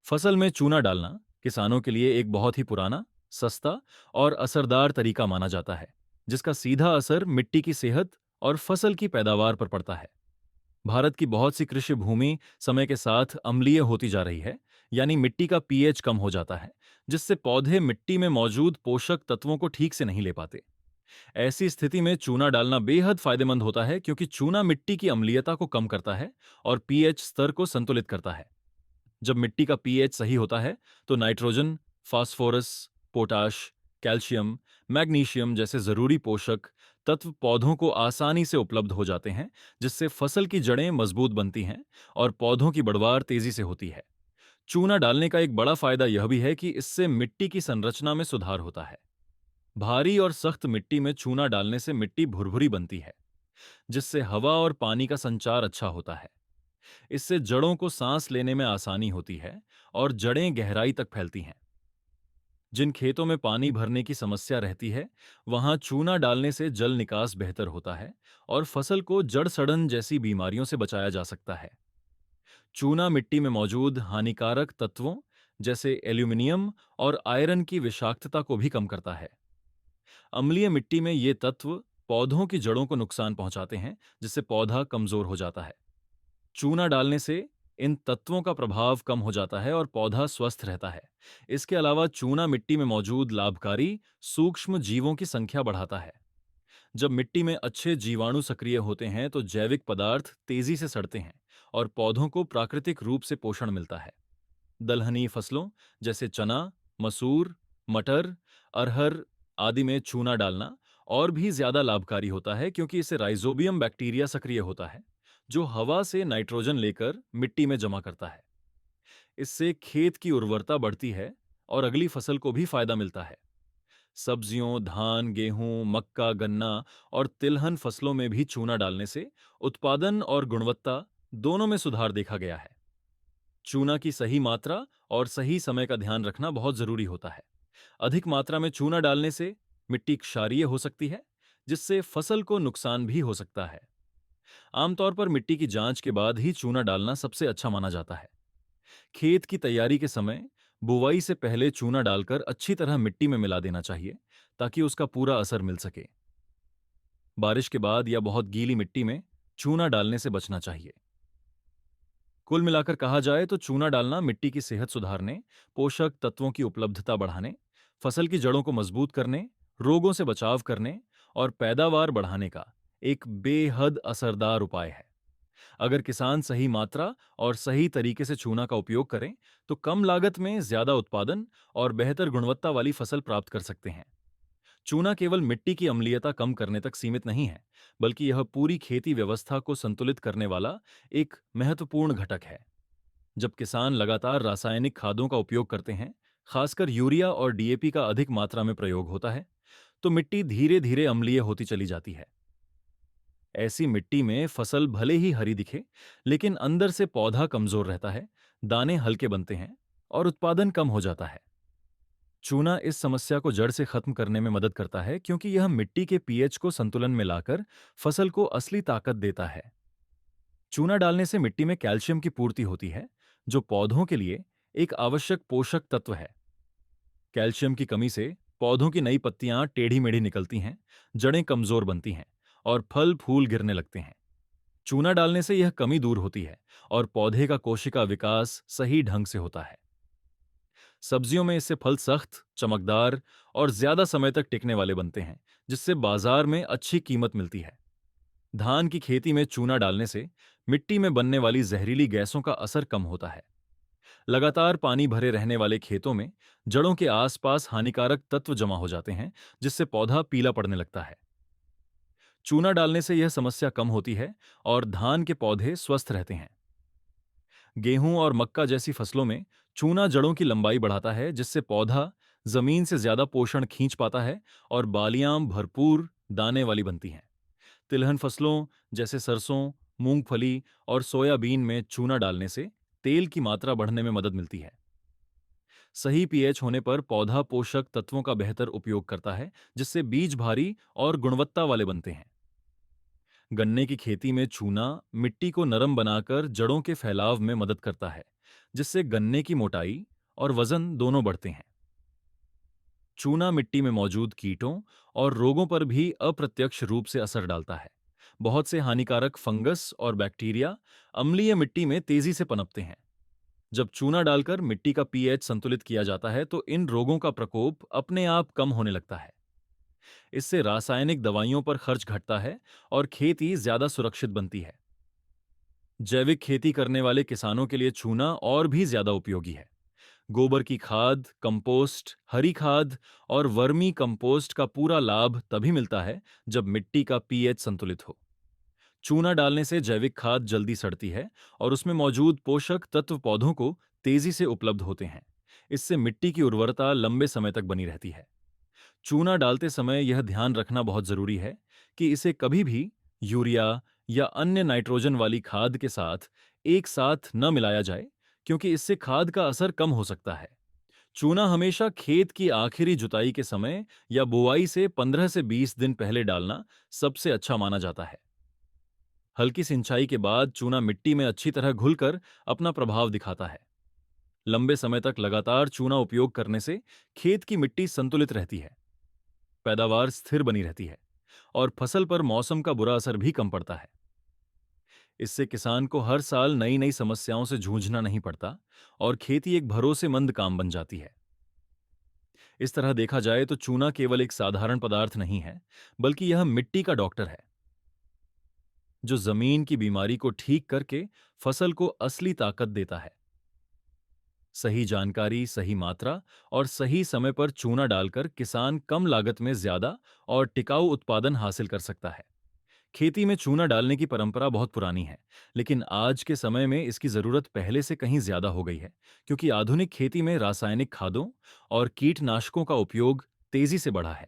फसल में चूना डालना किसानों के लिए एक बहुत ही पुराना, सस्ता और असरदार तरीका माना जाता है, जिसका सीधा असर मिट्टी की सेहत और फसल की पैदावार पर पड़ता है। भारत की बहुत सी कृषि भूमि समय के साथ अम्लीय होती जा रही है, यानी मिट्टी का पीएच कम हो जाता है, जिससे पौधे मिट्टी में मौजूद पोषक तत्वों को ठीक से नहीं ले पाते। ऐसी स्थिति में चूना डालना बेहद फायदेमंद होता है, क्योंकि चूना मिट्टी की अम्लीयता को कम करता है और पीएच स्तर को संतुलित करता है। जब मिट्टी का पीएच सही होता है, तो nitrogen, phosphorus, potash, calcium, magnesium जैसे जरूरी पोषक तत्व पौधों को आसानी से उपलब्ध हो जाते हैं, जिससे फसल की जड़ें मजबूत बनती हैं और पौधों की बढ़वार तेजी से होती है। चूना डालने का एक बड़ा फायदा यह भी है कि इससे मिट्टी की संरचना में सुधार होता है। भारी और सख्त मिट्टी में चूना डालने से मिट्टी भुरभुरी बनती है, जिससे हवा और पानी का संचार अच्छा होता है। इससे जड़ों को सांस लेने में आसानी होती है और जड़ें गहराई तक फैलती हैं। जिन खेतों में पानी भरने की समस्या रहती है, वहां चूना डालने से जल निकास बेहतर होता है और फसल को जड़ सड़न जैसी बीमारियों से बचाया जा सकता है। चूना मिट्टी में मौजूद हानिकारक तत्वों जैसे एल्यूमिनियम और आयरन की विषाक्तता को भी कम करता है। अम्लीय मिट्टी में ये तत्व पौधों की जड़ों को नुकसान पहुंचाते हैं, जिससे पौधा कमजोर हो जाता है। चूना डालने से इन तत्वों का प्रभाव कम हो जाता है और पौधा स्वस्थ रहता है। इसके अलावा चूना मिट्टी में मौजूद लाभकारी सूक्ष्म जीवों की संख्या बढ़ाता है। जब मिट्टी में अच्छे जीवाणु सक्रिय होते हैं, तो जैविक पदार्थ तेजी से सड़ते हैं और पौधों को प्राकृतिक रूप से पोषण मिलता है। दलहनी फसलों जैसे चना, मसूर, मटर, अरहर आदि में चूना डालना और भी ज्यादा लाभकारी होता है, क्योंकि इससे राइजोबियम बैक्टीरिया सक्रिय होता है, जो हवा से नाइट्रोजन लेकर मिट्टी में जमा करता है। इससे खेत की उर्वरता बढ़ती है और अगली फसल को भी फायदा मिलता है। सब्जियों, धान, गेहूं, मक्का, गन्ना और तिलहन फसलों में भी चूना डालने से उत्पादन और गुणवत्ता दोनों में सुधार देखा गया है। चूना की सही मात्रा और सही समय का ध्यान रखना बहुत जरूरी होता है। अधिक मात्रा में चूना डालने से मिट्टी क्षारीय हो सकती है, जिससे फसल को नुकसान भी हो सकता है। आमतौर पर मिट्टी की जांच के बाद ही चूना डालना सबसे अच्छा माना जाता है। खेत की तैयारी के समय बुवाई से पहले चूना डालकर अच्छी तरह मिट्टी में मिला देना चाहिए, ताकि उसका पूरा असर मिल सके। बारिश के बाद या बहुत गीली मिट्टी में चूना डालने से बचना चाहिए। कुल मिलाकर कहा जाए तो चूना डालना मिट्टी की सेहत सुधारने, पोषक तत्वों की उपलब्धता बढ़ाने, फसल की जड़ों को मजबूत करने, रोगों से बचाव करने और पैदावार बढ़ाने का एक बेहद असरदार उपाय है। अगर किसान सही मात्रा और सही तरीके से चूना का उपयोग करें, तो कम लागत में ज्यादा उत्पादन और बेहतर गुणवत्ता वाली फसल प्राप्त कर सकते हैं। चूना केवल मिट्टी की अम्लीयता कम करने तक सीमित नहीं है, बल्कि यह पूरी खेती व्यवस्था को संतुलित करने वाला एक महत्वपूर्ण घटक है। जब किसान लगातार रासायनिक खादों का उपयोग करते हैं, खासकर यूरिया और डीएपी का अधिक मात्रा में प्रयोग होता है, तो मिट्टी धीरे धीरे अम्लीय होती चली जाती है। ऐसी मिट्टी में फसल भले ही हरी दिखे, लेकिन अंदर से पौधा कमजोर रहता है, दाने हल्के बनते हैं और उत्पादन कम हो जाता है। चूना इस समस्या को जड़ से खत्म करने में मदद करता है, क्योंकि यह मिट्टी के पीएच को संतुलन में लाकर फसल को असली ताकत देता है। चूना डालने से मिट्टी में कैल्शियम की पूर्ति होती है, जो पौधों के लिए एक आवश्यक पोषक तत्व है। कैल्शियम की कमी से पौधों की नई पत्तियां टेढ़ी मेढ़ी निकलती हैं, जड़ें कमजोर बनती हैं और फल फूल गिरने लगते हैं। चूना डालने से यह कमी दूर होती है और पौधे का कोशिका विकास सही ढंग से होता है। सब्जियों में इससे फल सख्त, चमकदार और ज्यादा समय तक टिकने वाले बनते हैं, जिससे बाजार में अच्छी कीमत मिलती है। धान की खेती में चूना डालने से मिट्टी में बनने वाली जहरीली गैसों का असर कम होता है। लगातार पानी भरे रहने वाले खेतों में जड़ों के आसपास हानिकारक तत्व जमा हो जाते हैं, जिससे पौधा पीला पड़ने लगता है। चूना डालने से यह समस्या कम होती है और धान के पौधे स्वस्थ रहते हैं। गेहूं और मक्का जैसी फसलों में चूना जड़ों की लंबाई बढ़ाता है, जिससे पौधा जमीन से ज्यादा पोषण खींच पाता है और बालियां भरपूर दाने वाली बनती हैं। तिलहन फसलों जैसे सरसों, मूंगफली और सोयाबीन में चूना डालने से तेल की मात्रा बढ़ने में मदद मिलती है। सही पीएच होने पर पौधा पोषक तत्वों का बेहतर उपयोग करता है, जिससे बीज भारी और गुणवत्ता वाले बनते हैं। गन्ने की खेती में चूना मिट्टी को नरम बनाकर जड़ों के फैलाव में मदद करता है, जिससे गन्ने की मोटाई और वजन दोनों बढ़ते हैं। चूना मिट्टी में मौजूद कीटों और रोगों पर भी अप्रत्यक्ष रूप से असर डालता है। बहुत से हानिकारक फंगस और बैक्टीरिया अम्लीय मिट्टी में तेजी से पनपते हैं। जब चूना डालकर मिट्टी का पीएच संतुलित किया जाता है तो इन रोगों का प्रकोप अपने आप कम होने लगता है। इससे रासायनिक दवाइयों पर खर्च घटता है और खेती ज्यादा सुरक्षित बनती है। जैविक खेती करने वाले किसानों के लिए चूना और भी ज्यादा उपयोगी है। गोबर की खाद, कंपोस्ट, हरी खाद और वर्मी कंपोस्ट का पूरा लाभ तभी मिलता है जब मिट्टी का पीएच संतुलित हो। चूना डालने से जैविक खाद जल्दी सड़ती है और उसमें मौजूद पोषक तत्व पौधों को तेजी से उपलब्ध होते हैं। इससे मिट्टी की उर्वरता लंबे समय तक बनी रहती है। चूना डालते समय यह ध्यान रखना बहुत जरूरी है कि इसे कभी भी यूरिया या अन्य नाइट्रोजन वाली खाद के साथ एक साथ न मिलाया जाए, क्योंकि इससे खाद का असर कम हो सकता है। चूना हमेशा खेत की आखिरी जुताई के समय या बुआई से 15 से 20 दिन पहले डालना सबसे अच्छा माना जाता है। हल्की सिंचाई के बाद चूना मिट्टी में अच्छी तरह घुलकर अपना प्रभाव दिखाता है। लंबे समय तक लगातार चूना उपयोग करने से खेत की मिट्टी संतुलित रहती है, पैदावार स्थिर बनी रहती है और फसल पर मौसम का बुरा असर भी कम पड़ता है। इससे किसान को हर साल नई नई समस्याओं से जूझना नहीं पड़ता और खेती एक भरोसेमंद काम बन जाती है। इस तरह देखा जाए तो चूना केवल एक साधारण पदार्थ नहीं है, बल्कि यह मिट्टी का डॉक्टर है, जो जमीन की बीमारी को ठीक करके फसल को असली ताकत देता है। सही जानकारी, सही मात्रा और सही समय पर चूना डालकर किसान कम लागत में ज्यादा और टिकाऊ उत्पादन हासिल कर सकता है। खेती में चूना डालने की परंपरा बहुत पुरानी है, लेकिन आज के समय में इसकी जरूरत पहले से कहीं ज्यादा हो गई है, क्योंकि आधुनिक खेती में रासायनिक खादों और कीटनाशकों का उपयोग तेजी से बढ़ा है।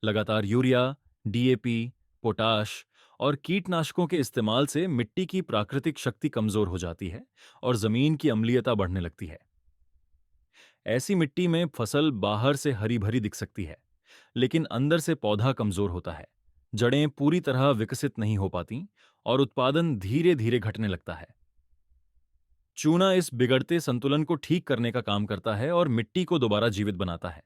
लगातार यूरिया, डीएपी, पोटाश और कीटनाशकों के इस्तेमाल से मिट्टी की प्राकृतिक शक्ति कमजोर हो जाती है और जमीन की अम्लीयता बढ़ने लगती है। ऐसी मिट्टी में फसल बाहर से हरी भरी दिख सकती है, लेकिन अंदर से पौधा कमजोर होता है। जड़ें पूरी तरह विकसित नहीं हो पाती और उत्पादन धीरे धीरे घटने लगता है। चूना इस बिगड़ते संतुलन को ठीक करने का काम करता है और मिट्टी को दोबारा जीवित बनाता है।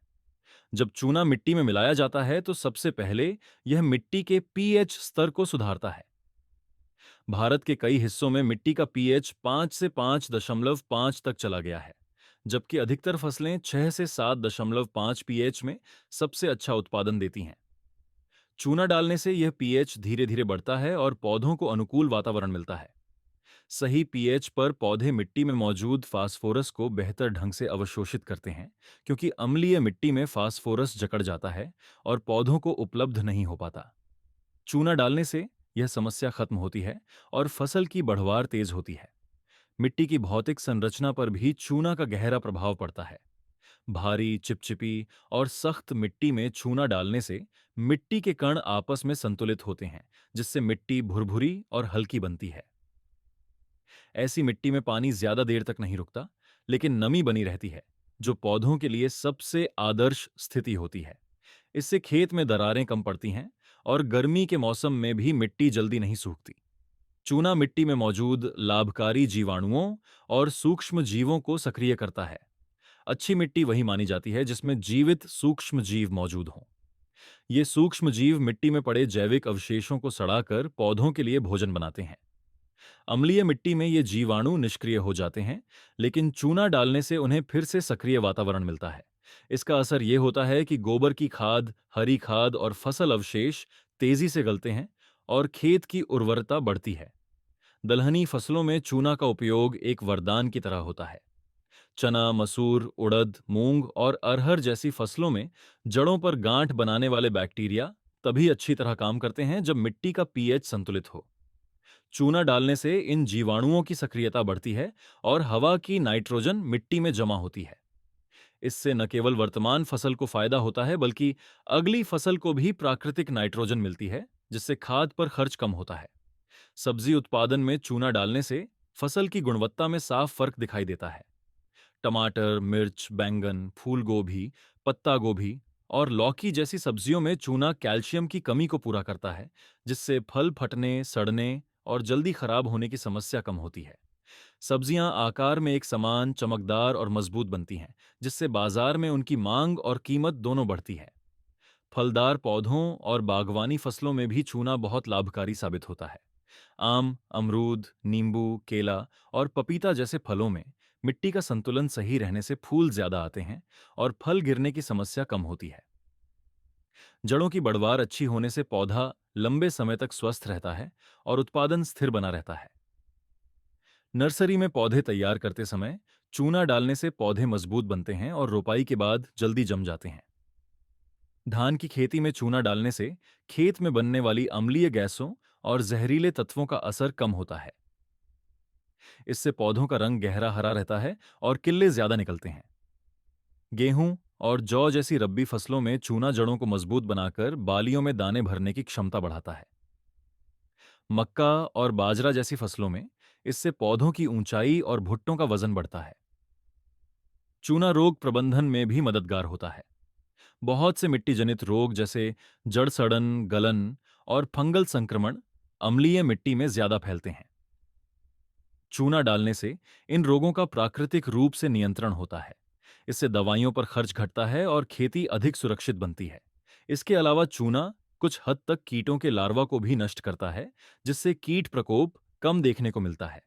जब चूना मिट्टी में मिलाया जाता है तो सबसे पहले यह मिट्टी के पीएच स्तर को सुधारता है। भारत के कई हिस्सों में मिट्टी का पीएच 5 से 5.5 तक चला गया है, जबकि अधिकतर फसलें 6 से 7.5 पीएच में सबसे अच्छा उत्पादन देती हैं। चूना डालने से यह पीएच धीरे धीरे बढ़ता है और पौधों को अनुकूल वातावरण मिलता है। सही पीएच पर पौधे मिट्टी में मौजूद फास्फोरस को बेहतर ढंग से अवशोषित करते हैं, क्योंकि अम्लीय मिट्टी में फास्फोरस जकड़ जाता है और पौधों को उपलब्ध नहीं हो पाता। चूना डालने से यह समस्या खत्म होती है और फसल की बढ़वार तेज होती है। मिट्टी की भौतिक संरचना पर भी चूना का गहरा प्रभाव पड़ता है। भारी, चिपचिपी और सख्त मिट्टी में चूना डालने से मिट्टी के कण आपस में संतुलित होते हैं, जिससे मिट्टी भुरभुरी और हल्की बनती है। ऐसी मिट्टी में पानी ज्यादा देर तक नहीं रुकता, लेकिन नमी बनी रहती है, जो पौधों के लिए सबसे आदर्श स्थिति होती है। इससे खेत में दरारें कम पड़ती हैं और गर्मी के मौसम में भी मिट्टी जल्दी नहीं सूखती। चूना मिट्टी में मौजूद लाभकारी जीवाणुओं और सूक्ष्म जीवों को सक्रिय करता है। अच्छी मिट्टी वही मानी जाती है जिसमें जीवित सूक्ष्म जीव मौजूद हों। ये सूक्ष्म जीव मिट्टी में पड़े जैविक अवशेषों को सड़ाकर पौधों के लिए भोजन बनाते हैं। अम्लीय मिट्टी में ये जीवाणु निष्क्रिय हो जाते हैं, लेकिन चूना डालने से उन्हें फिर से सक्रिय वातावरण मिलता है। इसका असर ये होता है कि गोबर की खाद, हरी खाद और फसल अवशेष तेजी से गलते हैं और खेत की उर्वरता बढ़ती है। दलहनी फसलों में चूना का उपयोग एक वरदान की तरह होता है। चना, मसूर, उड़द, मूंग और अरहर जैसी फसलों में जड़ों पर गांठ बनाने वाले बैक्टीरिया तभी अच्छी तरह काम करते हैं जब मिट्टी का पीएच संतुलित हो। चूना डालने से इन जीवाणुओं की सक्रियता बढ़ती है और हवा की नाइट्रोजन मिट्टी में जमा होती है। इससे न केवल वर्तमान फसल को फायदा होता है, बल्कि अगली फसल को भी प्राकृतिक नाइट्रोजन मिलती है, जिससे खाद पर खर्च कम होता है। सब्जी उत्पादन में चूना डालने से फसल की गुणवत्ता में साफ फर्क दिखाई देता है। टमाटर, मिर्च, बैंगन, फूल गोभी, पत्ता गोभी और लौकी जैसी सब्जियों में चूना कैल्शियम की कमी को पूरा करता है, जिससे फल फटने, सड़ने और जल्दी खराब होने की समस्या कम होती है। सब्जियां आकार में एक समान, चमकदार और मजबूत बनती हैं, जिससे बाजार में उनकी मांग और कीमत दोनों बढ़ती है। फलदार पौधों और बागवानी फसलों में भी चूना बहुत लाभकारी साबित होता है। आम, अमरूद, नींबू, केला और पपीता जैसे फलों में मिट्टी का संतुलन सही रहने से फूल ज्यादा आते हैं और फल गिरने की समस्या कम होती है। जड़ों की बढ़वार अच्छी होने से पौधा लंबे समय तक स्वस्थ रहता है और उत्पादन स्थिर बना रहता है। नर्सरी में पौधे तैयार करते समय चूना डालने से पौधे मजबूत बनते हैं और रोपाई के बाद जल्दी जम जाते हैं। धान की खेती में चूना डालने से खेत में बनने वाली अम्लीय गैसों और जहरीले तत्वों का असर कम होता है। इससे पौधों का रंग गहरा हरा रहता है और किल्ले ज्यादा निकलते हैं। गेहूं और जौ जैसी रब्बी फसलों में चूना जड़ों को मजबूत बनाकर बालियों में दाने भरने की क्षमता बढ़ाता है। मक्का और बाजरा जैसी फसलों में इससे पौधों की ऊंचाई और भुट्टों का वजन बढ़ता है। चूना रोग प्रबंधन में भी मददगार होता है। बहुत से मिट्टी जनित रोग जैसे जड़ सड़न, गलन और फंगल संक्रमण अम्लीय मिट्टी में ज्यादा फैलते हैं। चूना डालने से इन रोगों का प्राकृतिक रूप से नियंत्रण होता है। इससे दवाइयों पर खर्च घटता है और खेती अधिक सुरक्षित बनती है। इसके अलावा चूना कुछ हद तक कीटों के लार्वा को भी नष्ट करता है, जिससे कीट प्रकोप कम देखने को मिलता है।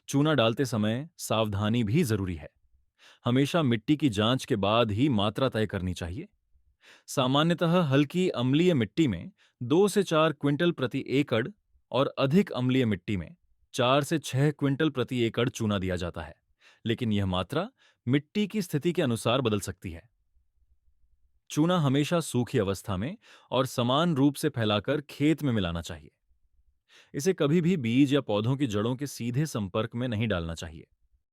चूना डालते समय सावधानी भी जरूरी है। हमेशा मिट्टी की जांच के बाद ही मात्रा तय करनी चाहिए। सामान्यतः हल्की अम्लीय मिट्टी में 2 से 4 क्विंटल प्रति एकड़ और अधिक अम्लीय मिट्टी में 4 से 6 क्विंटल प्रति एकड़ चूना दिया जाता है, लेकिन यह मात्रा मिट्टी की स्थिति के अनुसार बदल सकती है। चूना हमेशा सूखी अवस्था में और समान रूप से फैलाकर खेत में मिलाना चाहिए। इसे कभी भी बीज या पौधों की जड़ों के सीधे संपर्क में नहीं डालना चाहिए।